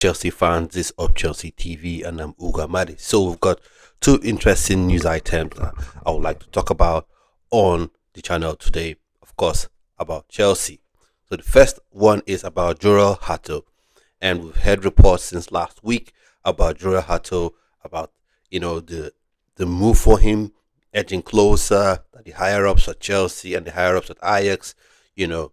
Chelsea fans, this is Up Chelsea TV, and I'm Uga Madi. So we've got two interesting news items that I would like to talk about on the channel today. Of course, about Chelsea. So the first one is about Jorrel Hato, and we've heard reports since last week about Jorrel Hato, about the move for him edging closer, that the higher ups at Chelsea and the higher ups at Ajax, you know,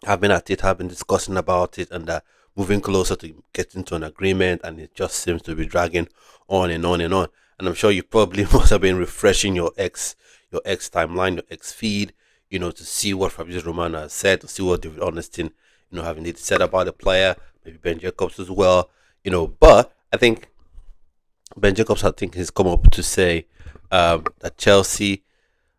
have been at it, have been discussing about it, and moving closer to getting to an agreement, and it just seems to be dragging on and on and on. And I'm sure you probably must have been refreshing your ex timeline, your ex feed, to see what Fabrizio Romano has said, to see what David Ornstein, have indeed said about the player, maybe Ben Jacobs as well, But I think Ben Jacobs, I think, has come up to say that Chelsea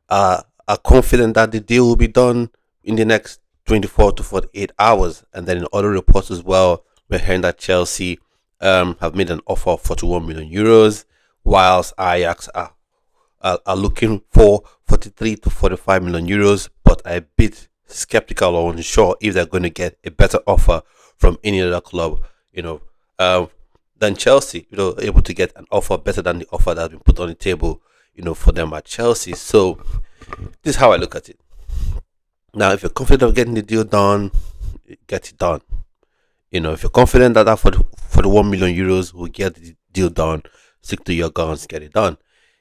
are confident that the deal will be done in the next 24 to 48 hours. And then in other reports as well, we're hearing that Chelsea have made an offer of 41 million euros, whilst Ajax are looking for 43 to 45 million euros, but a bit skeptical or unsure if they're going to get a better offer from any other club, than Chelsea, able to get an offer better than the offer that's been put on the table, for them at Chelsea. So this is how I look at it. Now, if you're confident of getting the deal done, get it done. If you're confident that for the 1 million euros will get the deal done, stick to your guns, get it done.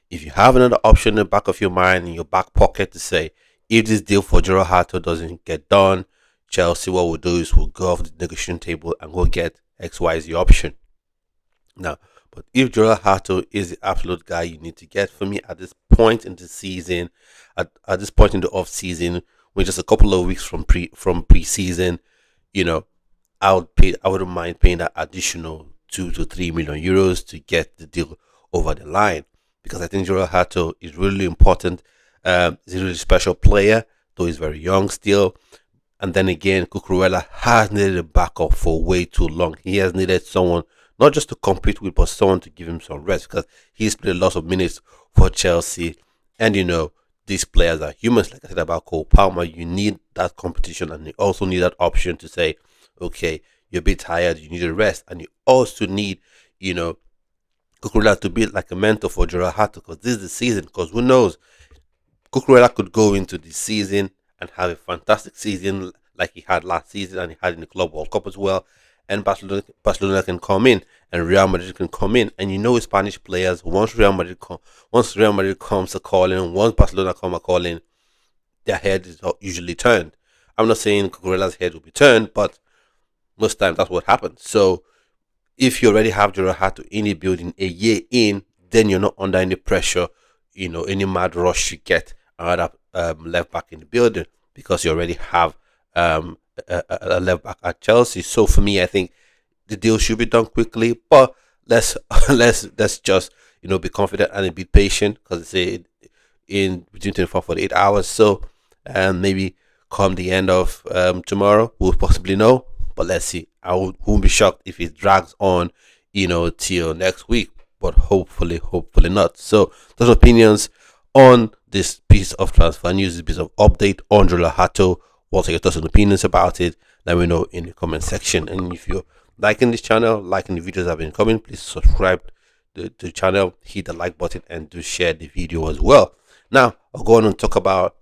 If you have another option in the back of your mind, in your back pocket, to say, if this deal for Jorrel Hato doesn't get done, Chelsea, what we'll do is we'll go off the negotiation table and go get XYZ option. Now, but if Jorrel Hato is the absolute guy you need to get, for me at this point in the season, at this point in the off season, with just a couple of weeks from preseason, you know, I wouldn't mind paying that additional 2 to 3 million euros to get the deal over the line, because I think Jorrel Hato is really important. He's a really special player, though he's very young still. And then again, Cucurella has needed a backup for way too long. He has needed someone not just to compete with, but someone to give him some rest, because he's played lots of minutes for Chelsea. And these players are humans, like I said about Cole Palmer. You need that competition, and you also need that option to say, okay, you're a bit tired, you need a rest. And you also need, Cucurella to be like a mentor for Jorrel Hato, because this is the season. Because who knows, Cucurella could go into the season and have a fantastic season like he had last season, and he had in the Club World Cup as well. And Barcelona can come in, and Real Madrid can come in, and Spanish players, once Real Madrid comes a calling, once Barcelona come a calling, their head is usually turned. I'm not saying Cucurella's head will be turned, but most times that's what happens. So if you already have Jorrel Hato in the building a year in, then you're not under any pressure, any mad rush to get another left back in the building, because you already have a left back at Chelsea. So for me, I think the deal should be done quickly, but let's let's just be confident and be patient, because they say in between 24 and 48 hours. So maybe come the end of tomorrow, we'll possibly know. But let's see. Won't be shocked if it drags on, till next week. But hopefully not. So those opinions on this piece of transfer news, this piece of update on Jorrel Hato. What are your thoughts and opinions about it? Let me know in the comment section. And if you're liking this channel, liking the videos that have been coming, please subscribe to the channel, hit the like button, and do share the video as well. Now, I'll go on and talk about,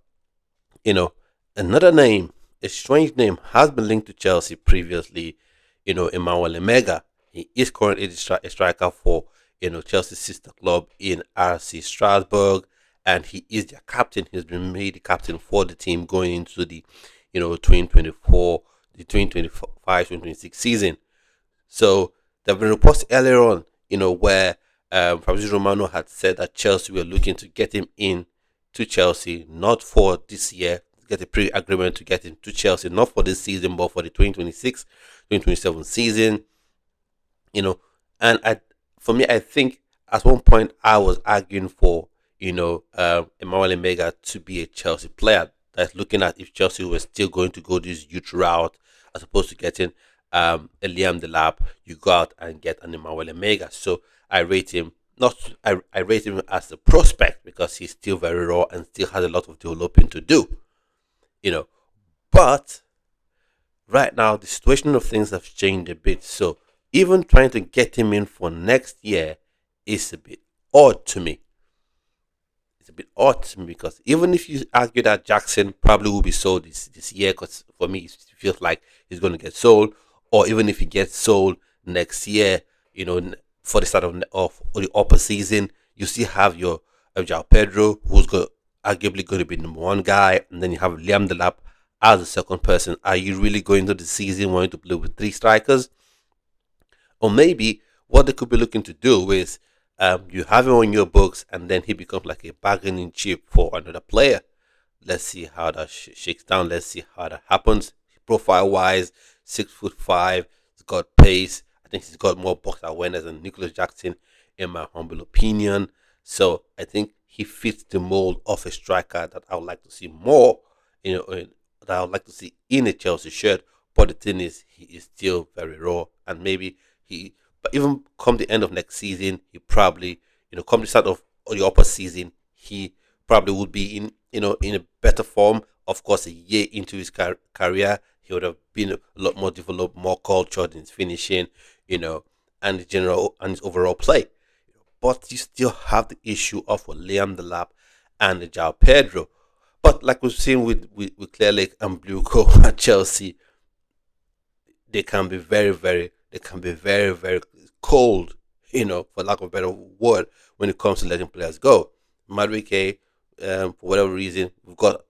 another name, a strange name, has been linked to Chelsea previously, Emanuel Emegha. He is currently a striker for, Chelsea's sister club in RC Strasbourg, and he is their captain. He's been made the captain for the team going into the 2024, the 2025-2026 season. So there have been reports earlier on, where Fabrizio Romano had said that Chelsea were looking to get him in to Chelsea, not for this year, get a pre-agreement to get him to Chelsea, not for this season, but for the 2026-2027 season. And for me, I think at one point I was arguing for, Emanuel Emegha to be a Chelsea player, that's looking at if Chelsea was still going to go this youth route, as opposed to getting a Liam Delap. You go out and get an Emanuel Emegha. So I rate him I rate him as a prospect, because he's still very raw and still has a lot of developing to do. But right now the situation of things have changed a bit. So even trying to get him in for next year is a bit odd to me. It's a bit odd to me because even if you argue that Jackson probably will be sold this year, because for me it feels like he's going to get sold, or even if he gets sold next year, for the start of the upper season, you still have your João Pedro, who's arguably going to be number one guy, and then you have Liam Delap as the second person. Are you really going to the season wanting to play with three strikers? Or maybe what they could be looking to do is you have him on your books and then he becomes like a bargaining chip for another player. Let's see how that shakes down. Let's see how that happens. Profile wise, 6'5", he's got pace. I think he's got more box awareness than Nicholas Jackson, in my humble opinion. So I think he fits the mold of a striker that I would like to see more, that I would like to see in a Chelsea shirt. But the thing is, he is still very raw, and maybe but even come the end of next season, he probably, come the start of the upper season, he probably would be in a better form. Of course, a year into his career, he would have been a lot more developed, more cultured in his finishing, and his overall play. But you still have the issue of Liam Delap and the João Pedro. But like we've seen with Clear Lake and Blue Co at Chelsea, they can be very, very cold, for lack of a better word, when it comes to letting players go. Madueke, for whatever reason, we've got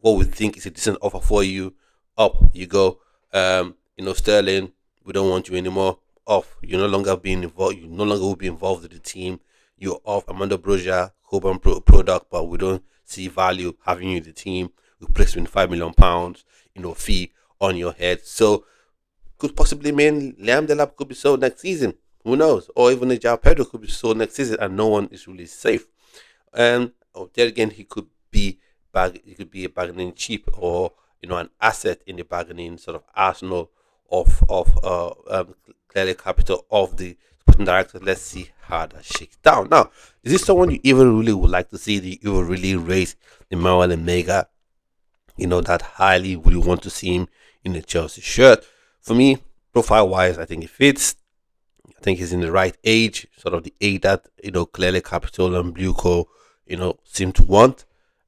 what we think is a decent offer for you. Up you go. Sterling, we don't want you anymore. Off. You're no longer being involved. You no longer will be involved with the team. You're off. Amanda Broja, Coburn product, but we don't see value having you in the team. We place £25 million, fee on your head. So could possibly mean Liam Delap could be sold next season. Who knows? Or even the João Pedro could be sold next season, and no one is really safe. And there again, he could be a bargaining chip, or an asset in the bargaining sort of arsenal of clearly capital of the sporting director. Let's see how that shakes down. Now, is this someone you even really would like to see? Do you even really rate Emanuel Emegha? That highly would you want to see him in a Chelsea shirt? For me, profile wise, I think he fits. I think he's in the right age, sort of the age that clearly Capital and Blue Co seem to want.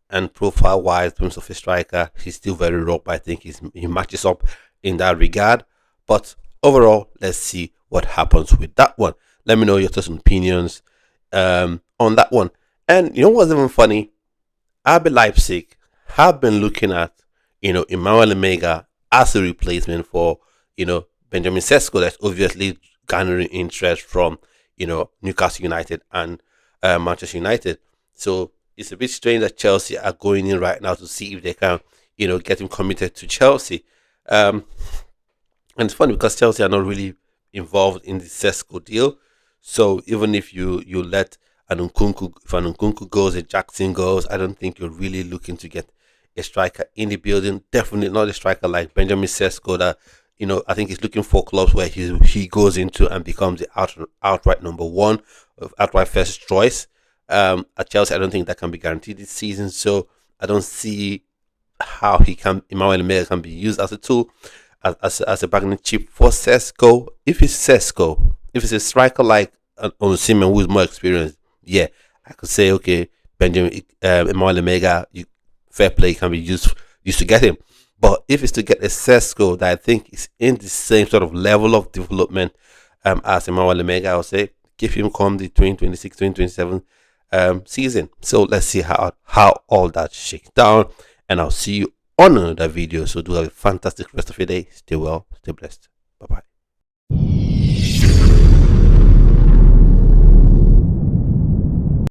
And profile wise, in terms of a striker, he's still very raw, but I think he matches up in that regard. But overall, let's see what happens with that one. Let me know your thoughts and opinions on that one. And what's even funny? RB Leipzig have been looking at Emanuel Emegha as a replacement for Benjamin Sesko. That's obviously garnering interest from Newcastle United and Manchester United. So it's a bit strange that Chelsea are going in right now to see if they can get him committed to Chelsea. And it's funny because Chelsea are not really involved in the Sesko deal. So even if you let an Nkunku goes, a Jackson goes, I don't think you're really looking to get a striker in the building. Definitely not a striker like Benjamin Sesko that I think he's looking for clubs where he goes into and becomes the outright number one, outright first choice. At Chelsea, I don't think that can be guaranteed this season. So I don't see how Emanuel Emegha can be used as a tool, as a bargaining chip for Sesko. If it's a striker like Osimhen who is more experienced, yeah, I could say okay, Emanuel Emegha, fair play can be used to get him. But if it's to get a Sesko that I think is in the same sort of level of development as Emanuel Emegha, I would say give him come the 2026-2027 season. So let's see how all that shakes down, and I'll see you on another video. So do have a fantastic rest of your day. Stay well, stay blessed. Bye bye.